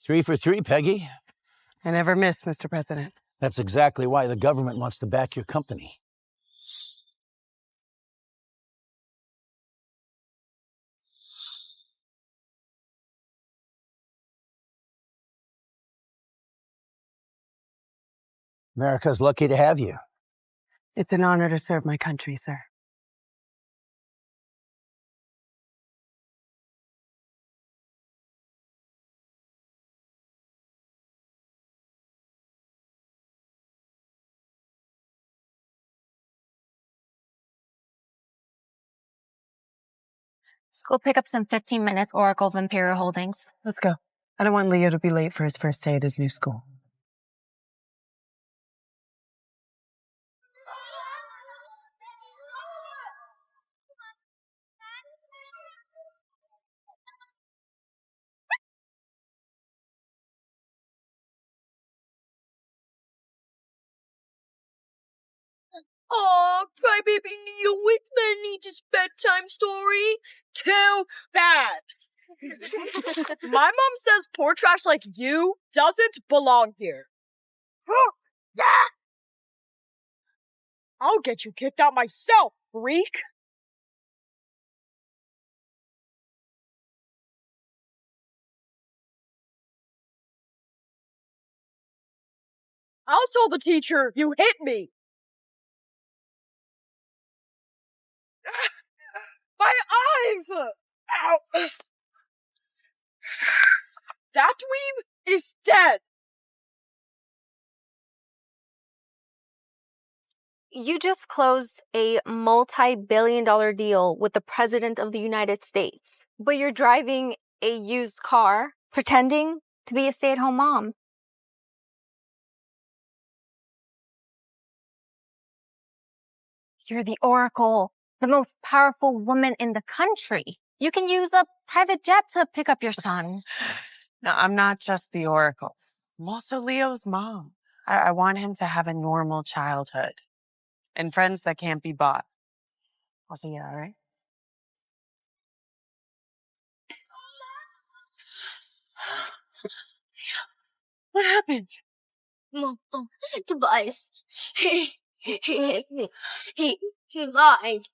3 for 3, Peggy. I never miss, Mr. President. That's exactly why the government wants to back your company. America's lucky to have you. It's an honor to serve my country, sir. Let's go pick up some 15 minutes Oracle of Imperial Holdings. Let's go. I don't want Leo to be late for his first day at his new school. Aw, crybaby Leo Whitman needs his bedtime story. Too bad. My mom says poor trash like you doesn't belong here. I'll get you kicked out myself, freak. I'll tell the teacher you hit me. My eyes! Ow! That dweeb is dead! You just closed a multi-billion-dollar deal with the President of the United States, but you're driving a used car, pretending to be a stay-at-home mom. You're the Oracle, the most powerful woman in the country. You can use a private jet to pick up your son. No, I'm not just the Oracle. I'm also Leo's mom. I want him to have a normal childhood and friends that can't be bought. I'll see you, all right? What happened? Mom, Tobias, he hit me. He lied.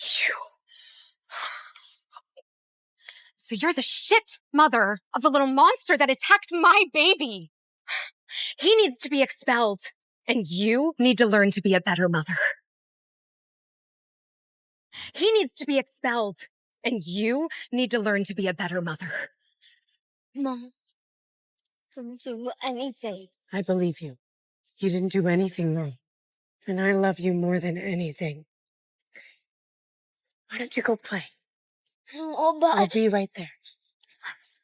You. So you're the shit mother of the little monster that attacked my baby. He needs to be expelled, and you need to learn to be a better mother. He needs to be expelled, and you need to learn to be a better mother. Mom, didn't do anything. I believe you. You didn't do anything wrong. And I love you more than anything. Why don't you go play? Oh, but I'll be right there. I promise.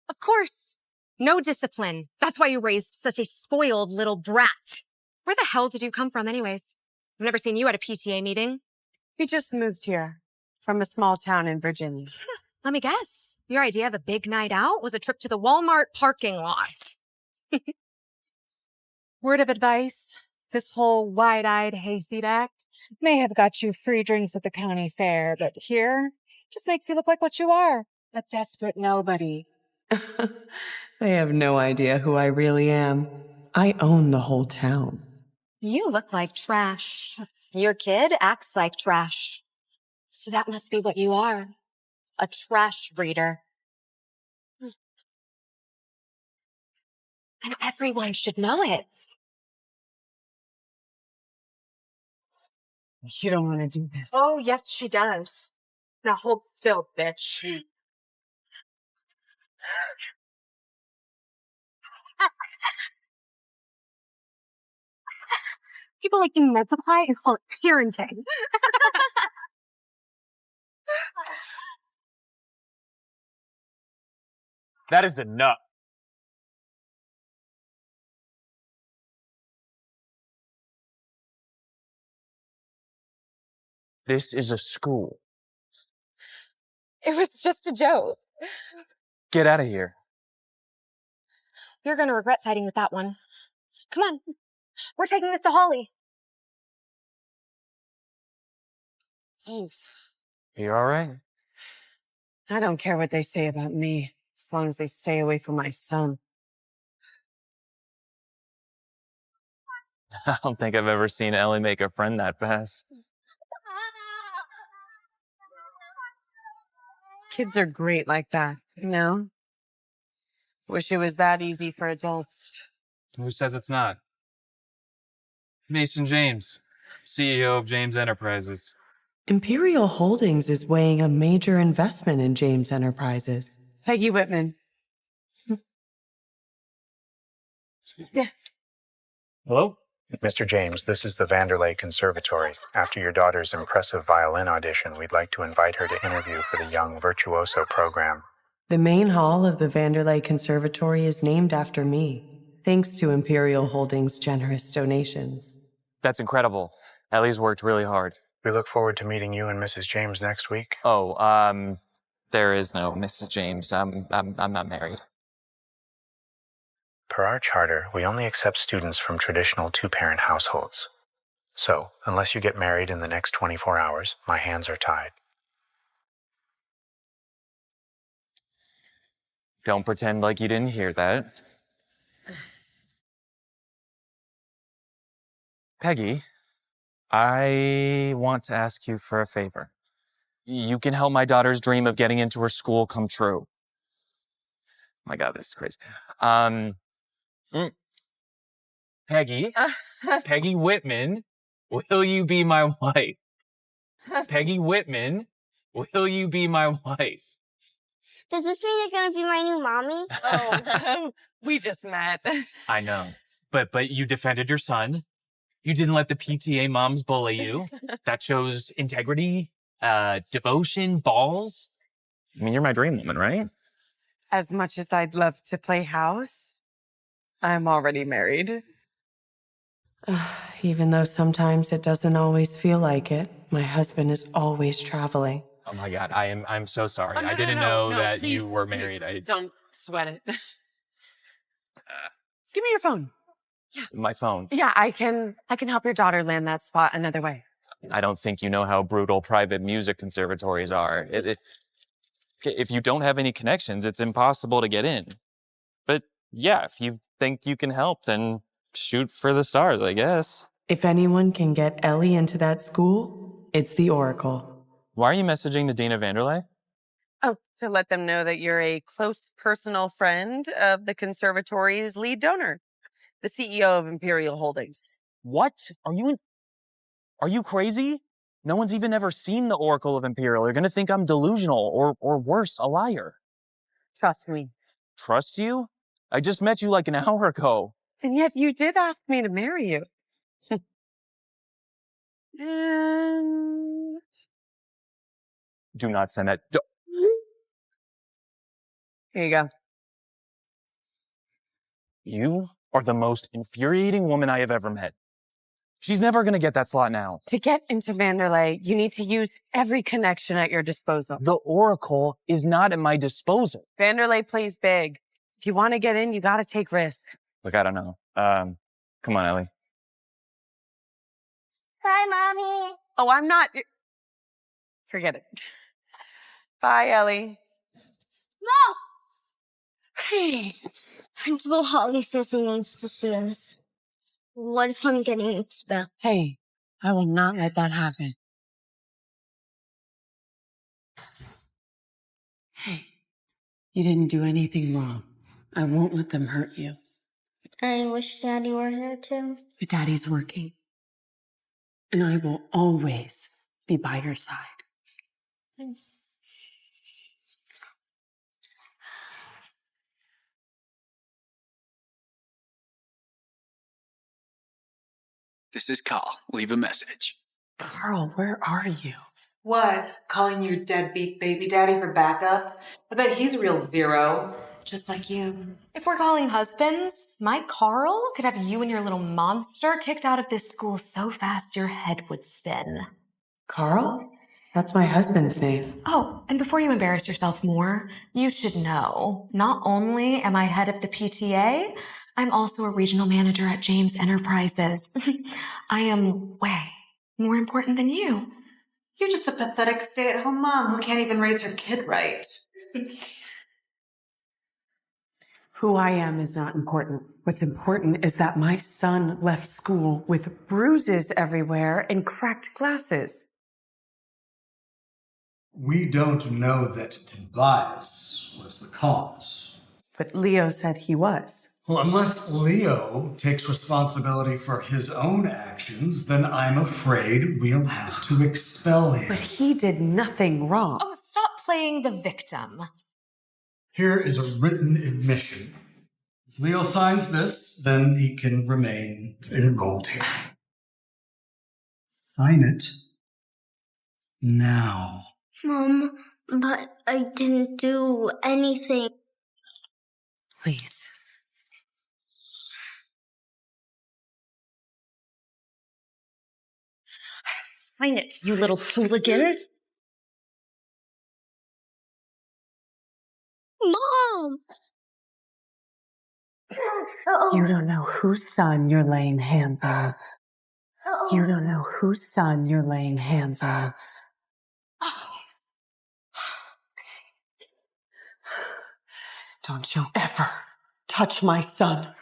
Of course. No discipline. That's why you raised such a spoiled little brat. Where the hell did you come from anyways? I've never seen you at a PTA meeting. We just moved here from a small town in Virginia. Let me guess. Your idea of a big night out was a trip to the Walmart parking lot. Word of advice, this whole wide-eyed hayseed act may have got you free drinks at the county fair, but here just makes you look like what you are, a desperate nobody. They have no idea who I really am. I own the whole town. You look like trash. Your kid acts like trash. So that must be what you are. A trash breeder. And everyone should know it. You don't want to do this. Oh, yes, she does. Now hold still, bitch. People like you multiply and call it parenting. That is enough. This is a school. It was just a joke. Get out of here. You're gonna regret siding with that one. Come on. We're taking this to Holly. Thanks. You all right? I don't care what they say about me, as long as they stay away from my son. I don't think I've ever seen Ellie make a friend that fast. Kids are great like that, you know? Wish it was that easy for adults. Who says it's not? Mason James, CEO of James Enterprises. Imperial Holdings is weighing a major investment in James Enterprises. Peggy Whitman. Yeah. Hello? Mr. James, this is the Vanderlei Conservatory. After your daughter's impressive violin audition, we'd like to invite her to interview for the Young Virtuoso program. The main hall of the Vanderlei Conservatory is named after me, thanks to Imperial Holdings' generous donations. That's incredible. Ellie's worked really hard. We look forward to meeting you and Mrs. James next week. Oh, there is no Mrs. James. I'm not married. Per our charter, we only accept students from traditional two-parent households. So, unless you get married in the next 24 hours, my hands are tied. Don't pretend like you didn't hear that. Peggy, I want to ask you for a favor. You can help my daughter's dream of getting into her school come true. Oh my God, this is crazy. Peggy, Peggy Whitman, will you be my wife? Peggy Whitman, will you be my wife? Does this mean you're gonna be my new mommy? Oh, we just met. I know. But you defended your son. You didn't let the PTA moms bully you. That shows integrity, devotion, balls. I mean, you're my dream woman, right? As much as I'd love to play house, I'm already married. Even though sometimes it doesn't always feel like it, my husband is always traveling. Oh my God, I'm so sorry. Oh, no, I didn't no, know no, that please, you were married. please, don't sweat it. Give me your phone. My phone. Yeah, I can help your daughter land that spot another way. I don't think you know how brutal private music conservatories are. If you don't have any connections, it's impossible to get in. But yeah, if you think you can help, then shoot for the stars, I guess. If anyone can get Ellie into that school, it's the Oracle. Why are you messaging the Dean of Vanderlei? Oh, to let them know that you're a close personal friend of the conservatory's lead donor, the CEO of Imperial Holdings. What? Are you crazy? No one's even ever seen the Oracle of Imperial. You're gonna think I'm delusional or worse, a liar. Trust me. Trust you? I just met you like an hour ago. And yet you did ask me to marry you. And Do not send that. here you go. You are the most infuriating woman I have ever met. She's never gonna get that slot now. To get into Vanderlei, you need to use every connection at your disposal. The Oracle is not at my disposal. Vanderlei plays big. If you want to get in, you got to take risks. Look, I don't know. Come on, Ellie. Bye, Mommy. Oh, I'm not. Forget it. Bye, Ellie. No! Hey, Principal Holly says he needs to see us. What if I'm getting expelled? Hey, I will not let that happen. Hey, you didn't do anything wrong. I won't let them hurt you. I wish Daddy were here too. But Daddy's working. And I will always be by your side. This is Carl. Leave a message. Carl, where are you? What? Calling your deadbeat baby daddy for backup? I bet he's a real zero. Just like you. If we're calling husbands, my Carl could have you and your little monster kicked out of this school so fast your head would spin. Carl? That's my husband's name. Oh, and before you embarrass yourself more, you should know, not only am I head of the PTA, I'm also a regional manager at James Enterprises. I am way more important than you. You're just a pathetic stay-at-home mom who can't even raise her kid right. Who I am is not important. What's important is that my son left school with bruises everywhere and cracked glasses. We don't know that Tobias was the cause. But Leo said he was. Well, unless Leo takes responsibility for his own actions, then I'm afraid we'll have to expel him. But he did nothing wrong. Oh, stop playing the victim. Here is a written admission. If Leo signs this, then he can remain enrolled here. Sign it now. Mom, but I didn't do anything. Please. Sign it, you little hooligan. Mom! You don't know whose son you're laying hands on. You don't know whose son you're laying hands on. Don't you ever touch my son.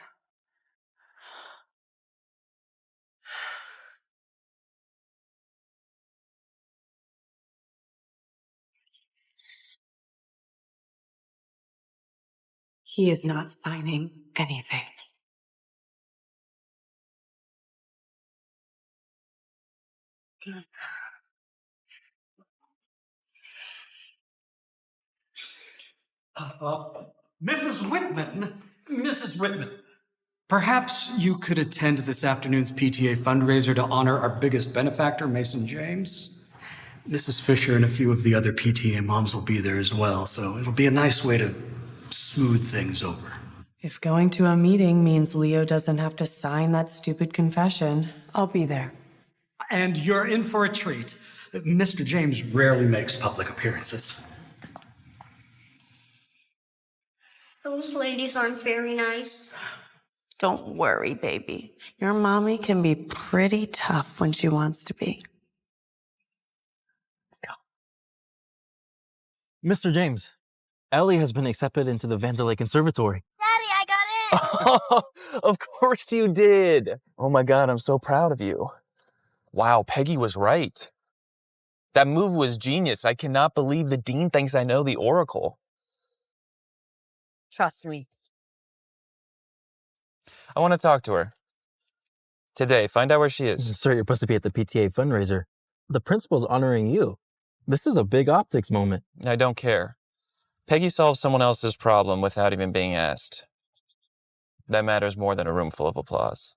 He is not signing anything. Mrs. Whitman, perhaps you could attend this afternoon's PTA fundraiser to honor our biggest benefactor, Mason James. Mrs. Fisher and a few of the other PTA moms will be there as well, so it'll be a nice way to smooth things over. If going to a meeting means Leo doesn't have to sign that stupid confession, I'll be there. And you're in for a treat. Mr. James rarely makes public appearances. Those ladies aren't very nice. Don't worry, baby. Your mommy can be pretty tough when she wants to be. Let's go. Mr. James, Ellie has been accepted into the Vanderlei Conservatory. Daddy, I got in! Oh, of course you did. Oh my God, I'm so proud of you. Wow, Peggy was right. That move was genius. I cannot believe the dean thinks I know the Oracle. Trust me. I want to talk to her. Today, find out where she is. Sir, you're supposed to be at the PTA fundraiser. The principal's honoring you. This is a big optics moment. I don't care. Peggy solved someone else's problem without even being asked. That matters more than a room full of applause.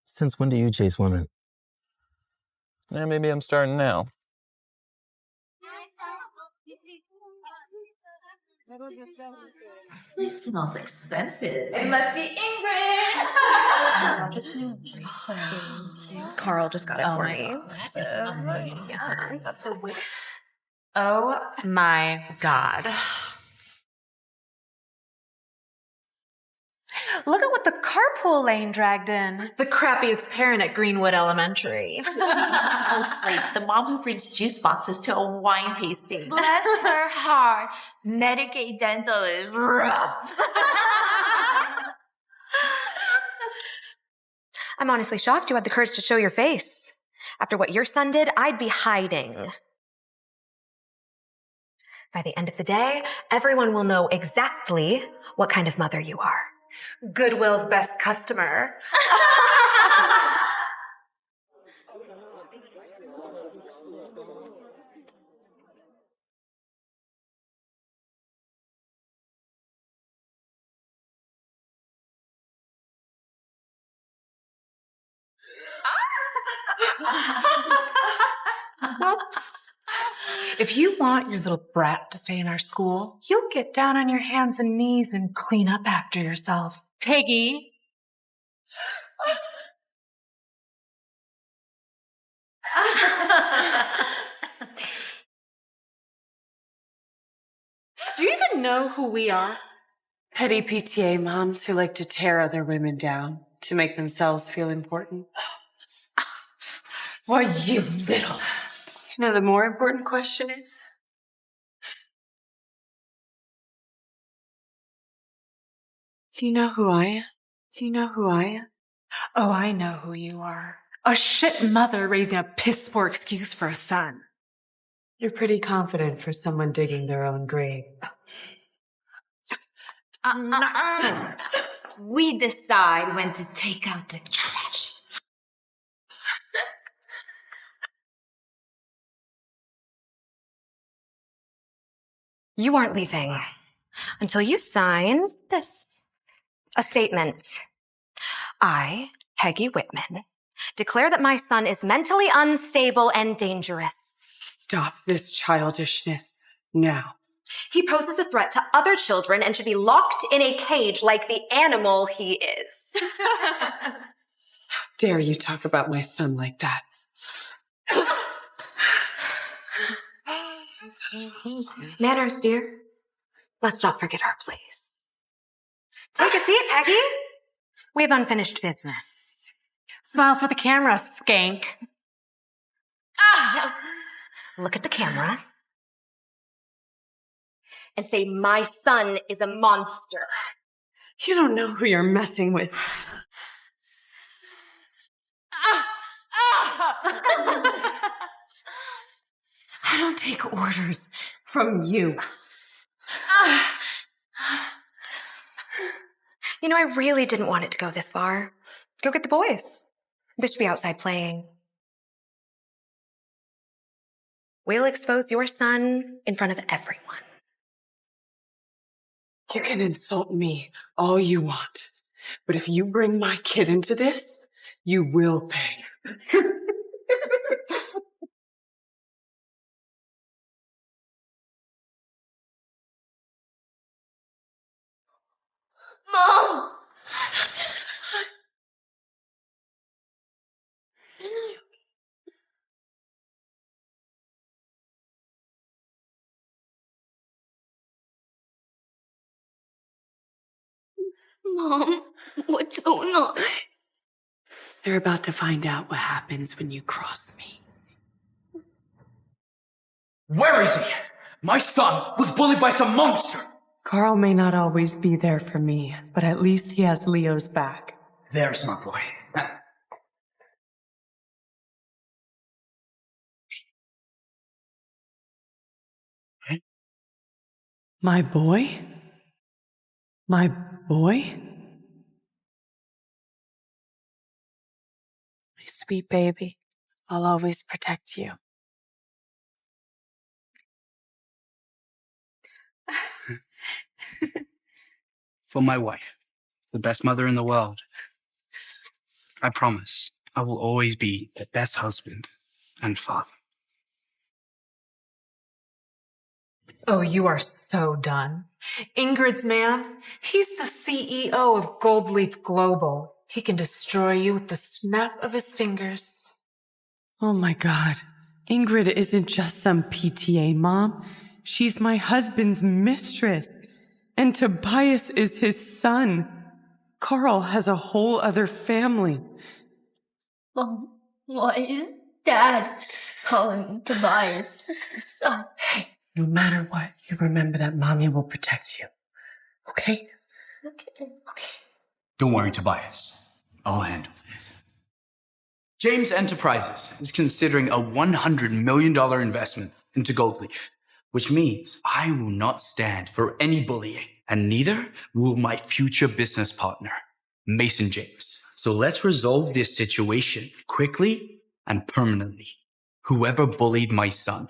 Since when do you chase women? Yeah, maybe I'm starting now. This place smells expensive. It must be Ingrid. Carl just got it for me. Oh my God. Look at what the carpool lane dragged in. The crappiest parent at Greenwood Elementary. Oh, like the mom who brings juice boxes to a wine tasting. Bless her heart. Medicaid dental is rough. I'm honestly shocked you had the courage to show your face. After what your son did, I'd be hiding. By the end of the day, everyone will know exactly what kind of mother you are. Goodwill's best customer. Whoops. If you want your little brat to stay in our school, you'll get down on your hands and knees and clean up after yourself. Peggy. Do you even know who we are? Petty PTA moms who like to tear other women down to make themselves feel important. Why, you little... You know, the more important question is, do you know who I am? Do you know who I am? Oh, I know who you are. A shit mother raising a piss poor excuse for a son. You're pretty confident for someone digging their own grave. We decide when to take out the trash. You aren't leaving until you sign this. A statement. I, Peggy Whitman, declare that my son is mentally unstable and dangerous. Stop this childishness now. He poses a threat to other children and should be locked in a cage like the animal he is. How dare you talk about my son like that? Manners, dear. Let's not forget our place. Take a seat, Peggy. We have unfinished business. Smile for the camera, skank. Look at the camera. And say, my son is a monster. You don't know who you're messing with. I don't take orders from you. You know, I really didn't want it to go this far. Go get the boys. They should be outside playing. We'll expose your son in front of everyone. You can insult me all you want, but if you bring my kid into this, you will pay. Mom! Mom, what's going on? They're about to find out what happens when you cross me. Where is he? My son was bullied by some monster. Carl may not always be there for me, but at least he has Leo's back. There's my boy. My boy? My boy? My sweet baby, I'll always protect you. For my wife, the best mother in the world, I promise I will always be the best husband and father. Oh, you are so done. Ingrid's man, he's the CEO of Gold Leaf Global. He can destroy you with the snap of his fingers. Oh my God. Ingrid isn't just some PTA mom. She's my husband's mistress. And Tobias is his son. Carl has a whole other family. Mom, why is Dad calling Tobias his son? Hey, no matter what, you remember that Mommy will protect you. Okay? Okay. Don't worry, Tobias. I'll handle this. James Enterprises is considering a $100 million investment into Goldleaf, which means I will not stand for any bullying, and neither will my future business partner, Mason James. So let's resolve this situation quickly and permanently. Whoever bullied my son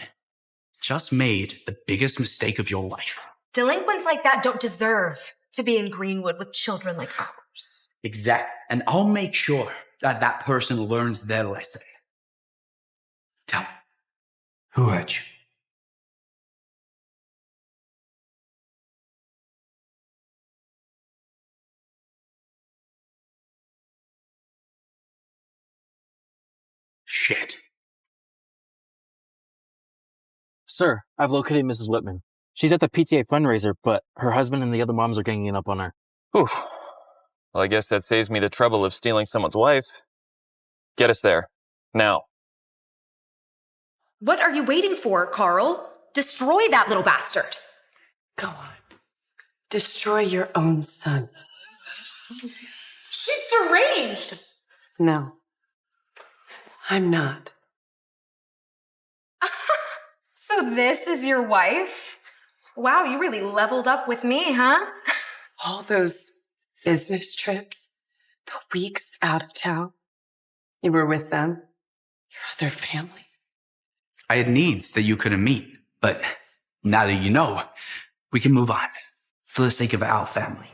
just made the biggest mistake of your life. Delinquents like that don't deserve to be in Greenwood with children like ours. Exact. And I'll make sure that that person learns their lesson. Tell me, who hurt you? Shit. Sir, I've located Mrs. Whitman. She's at the PTA fundraiser, but her husband and the other moms are ganging up on her. Oof. Well, I guess that saves me the trouble of stealing someone's wife. Get us there. Now. What are you waiting for, Carl? Destroy that little bastard. Go on. Destroy your own son. She's deranged. No. I'm not. So this is your wife? Wow, you really leveled up with me, huh? All those business trips, the weeks out of town, you were with them, your other family. I had needs that you couldn't meet, but now that you know, we can move on for the sake of our family.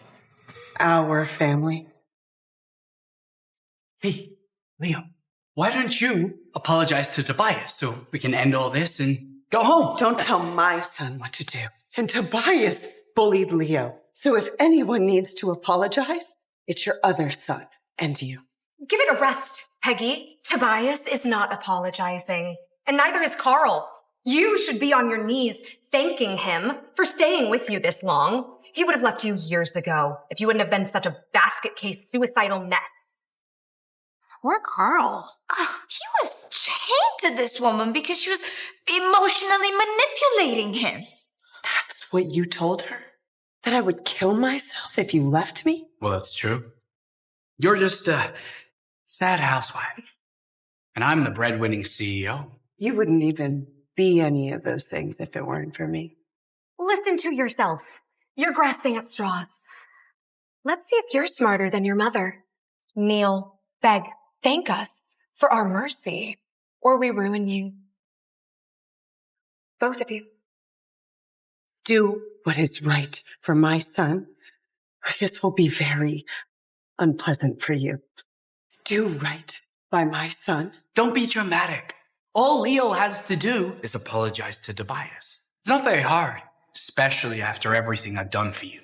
Our family. Hey, Leo, why don't you apologize to Tobias so we can end all this and go home? Don't tell my son what to do. And Tobias bullied Leo. So if anyone needs to apologize, it's your other son and you. Give it a rest, Peggy. Tobias is not apologizing, and neither is Carl. You should be on your knees thanking him for staying with you this long. He would have left you years ago if you wouldn't have been such a basket case suicidal mess. Poor Carl. He was chained to this woman because she was emotionally manipulating him. That's what you told her? That I would kill myself if you left me? Well, that's true. You're just a sad housewife. And I'm the breadwinning CEO. You wouldn't even be any of those things if it weren't for me. Listen to yourself. You're grasping at straws. Let's see if you're smarter than your mother. Kneel, beg, thank us for our mercy, or we ruin you. Both of you. Do what is right for my son, or this will be very unpleasant for you. Do right by my son. Don't be dramatic. All Leo has to do is apologize to Tobias. It's not very hard, especially after everything I've done for you.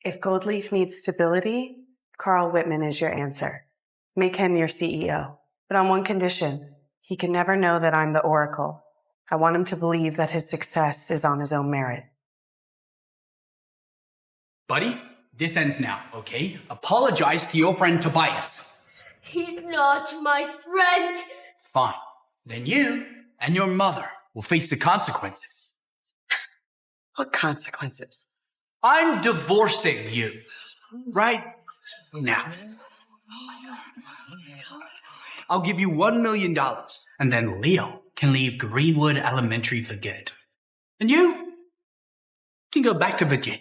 If Goldleaf needs stability, Carl Whitman is your answer. Make him your CEO, but on one condition. He can never know that I'm the Oracle. I want him to believe that his success is on his own merit. Buddy, this ends now, okay? Apologize to your friend Tobias. He's not my friend. Fine. Then you and your mother will face the consequences. What consequences? I'm divorcing you. Right now. I'll give you $1 million, and then Leo can leave Greenwood Elementary for good. And you can go back to Virginia.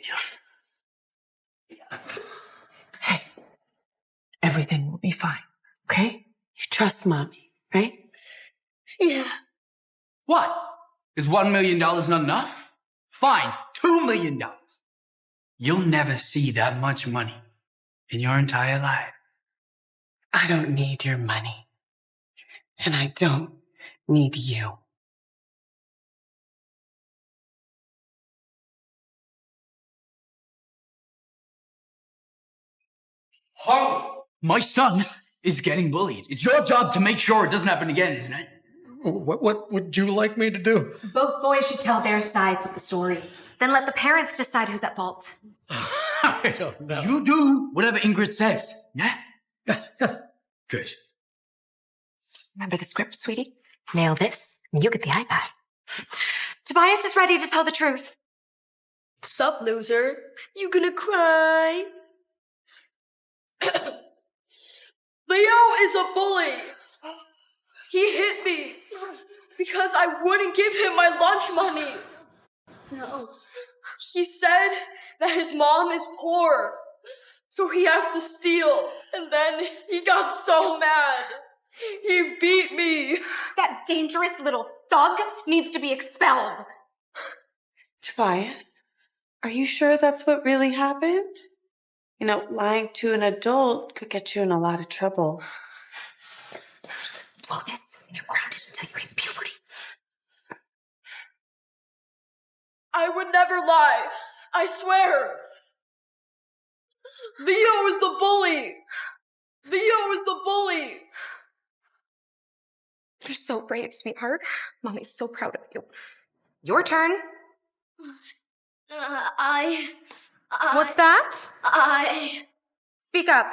Hey, everything will be fine, okay? You trust Mommy, right? Yeah. What? Is $1 million not enough? Fine, $2 million. You'll never see that much money in your entire life. I don't need your money. And I don't need you. Harley, my son is getting bullied. It's your job to make sure it doesn't happen again, isn't it? What would you like me to do? Both boys should tell their sides of the story. Then let the parents decide who's at fault. I don't know. You do whatever Ingrid says, yeah? Good. Remember the script, sweetie? Nail this, and you get the iPad. Tobias is ready to tell the truth. Sup, loser? You gonna cry? Leo is a bully. He hit me because I wouldn't give him my lunch money. No. He said that his mom is poor, so he has to steal. And then he got so mad. He beat me. That dangerous little thug needs to be expelled. Tobias, are you sure that's what really happened? You know, lying to an adult could get you in a lot of trouble. Blow this, and you're grounded until you hit puberty. I would never lie. I swear. Leo is the bully. Leo is the bully. You're so brave, sweetheart. Mommy's so proud of you. Your turn. What's that? Speak up.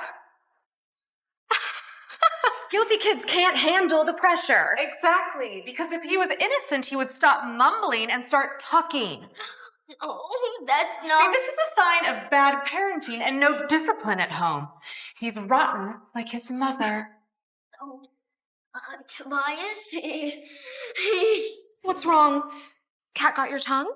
Guilty kids can't handle the pressure. Exactly, because if he was innocent, he would stop mumbling and start talking. Oh, that's not... This is a sign of bad parenting and no discipline at home. He's rotten like his mother. Oh, Tobias? What's wrong? Cat got your tongue?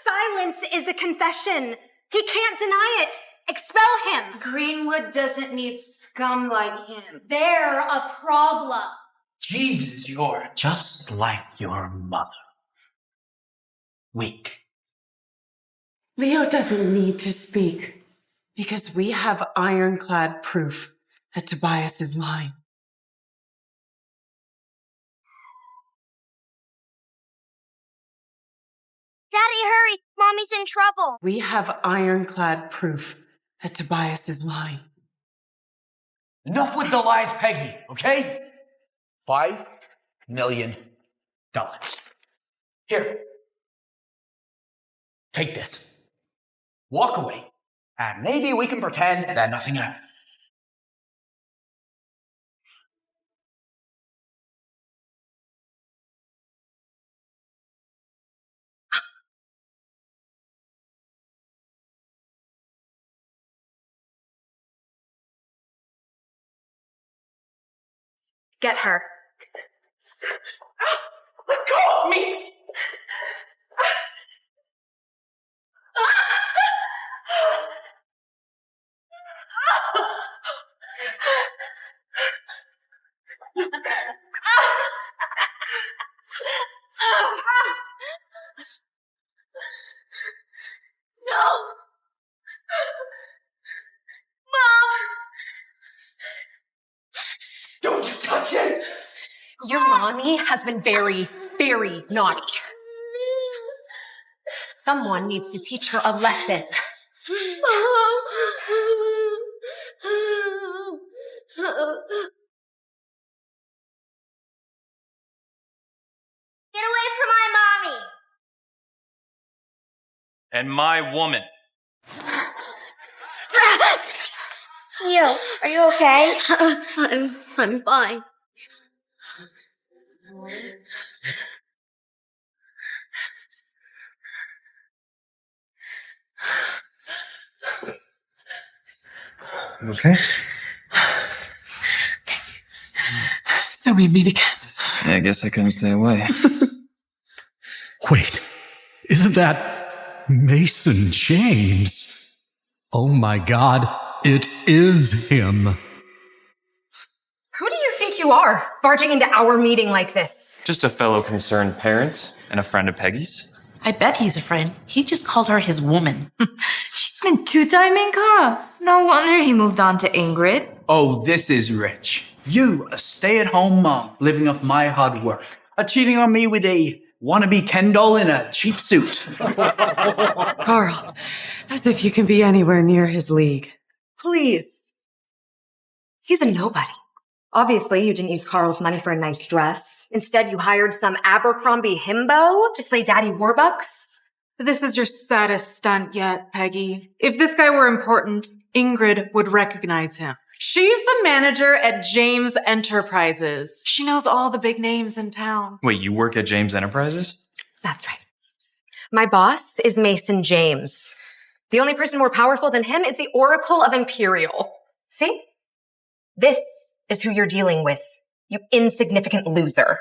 Silence is a confession. He can't deny it. Expel him. Greenwood doesn't need scum like him. They're a problem. Jesus, you're just like your mother. Weak. Leo doesn't need to speak because we have ironclad proof that Tobias is lying. Daddy, hurry! Mommy's in trouble. We have ironclad proof that Tobias is lying. Enough with the lies, Peggy, okay? $5 million. Here. Take this. Walk away. And maybe we can pretend that nothing happened. Get her. Let go of me! No! Mom! Don't you touch it! Your mommy has been very, very naughty. Someone needs to teach her a lesson. Get away from my mommy! And my woman. Leo, are you okay? I'm fine. Okay. So we meet again. Yeah, I guess I couldn't stay away. Wait, isn't that Mason James? Oh my God, it is him. Who do you think you are, barging into our meeting like this? Just a fellow concerned parent and a friend of Peggy's. I bet he's a friend. He just called her his woman. She's been two-timing Carl. No wonder he moved on to Ingrid. Oh, this is rich. You, a stay-at-home mom, living off my hard work, are cheating on me with a wannabe Ken doll in a cheap suit. Carl, as if you can be anywhere near his league. Please. He's a nobody. Obviously, you didn't use Carl's money for a nice dress. Instead, you hired some Abercrombie himbo to play Daddy Warbucks. This is your saddest stunt yet, Peggy. If this guy were important, Ingrid would recognize him. She's the manager at James Enterprises. She knows all the big names in town. Wait, you work at James Enterprises? That's right. My boss is Mason James. The only person more powerful than him is the Oracle of Imperial. See? This is who you're dealing with, you insignificant loser.